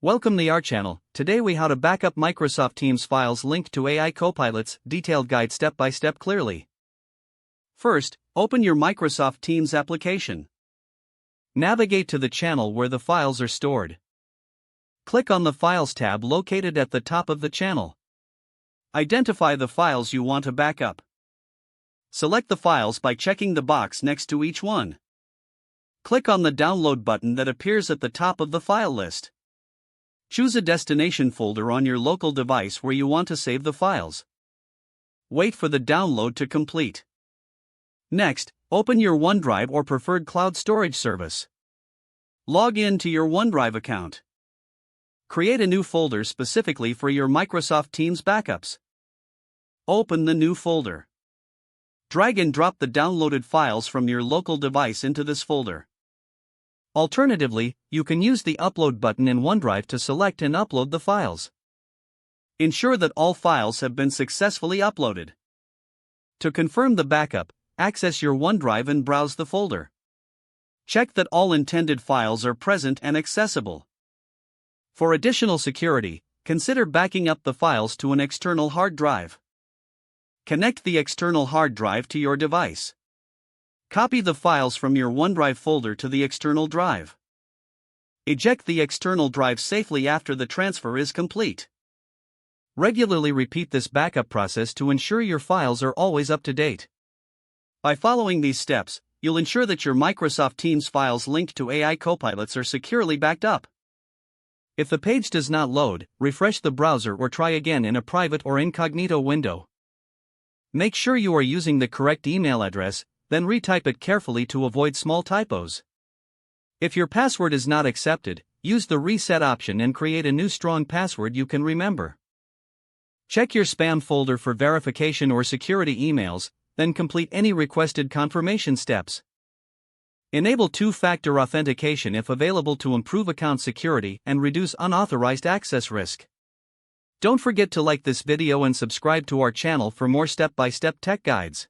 Welcome to our channel. Today we how to backup Microsoft Teams files linked to AI copilots, detailed guide step by step clearly. First, open your Microsoft Teams application. Navigate to the channel where the files are stored. Click on the Files tab located at the top of the channel. Identify the files you want to backup. Select the files by checking the box next to each one. Click on the Download button that appears at the top of the file list. Choose a destination folder on your local device where you want to save the files. Wait for the download to complete. Next, open your OneDrive or preferred cloud storage service. Log in to your OneDrive account. Create a new folder specifically for your Microsoft Teams backups. Open the new folder. Drag and drop the downloaded files from your local device into this folder. Alternatively, you can use the Upload button in OneDrive to select and upload the files. Ensure that all files have been successfully uploaded. To confirm the backup, access your OneDrive and browse the folder. Check that all intended files are present and accessible. For additional security, consider backing up the files to an external hard drive. Connect the external hard drive to your device. Copy the files from your OneDrive folder to the external drive. Eject the external drive safely after the transfer is complete. Regularly repeat this backup process to ensure your files are always up to date. By following these steps, you'll ensure that your Microsoft Teams files linked to AI copilots are securely backed up. If the page does not load, refresh the browser or try again in a private or incognito window. Make sure you are using the correct email address, then retype it carefully to avoid small typos. If your password is not accepted, use the reset option and create a new strong password you can remember. Check your spam folder for verification or security emails, then complete any requested confirmation steps. Enable two-factor authentication if available to improve account security and reduce unauthorized access risk. Don't forget to like this video and subscribe to our channel for more step-by-step tech guides.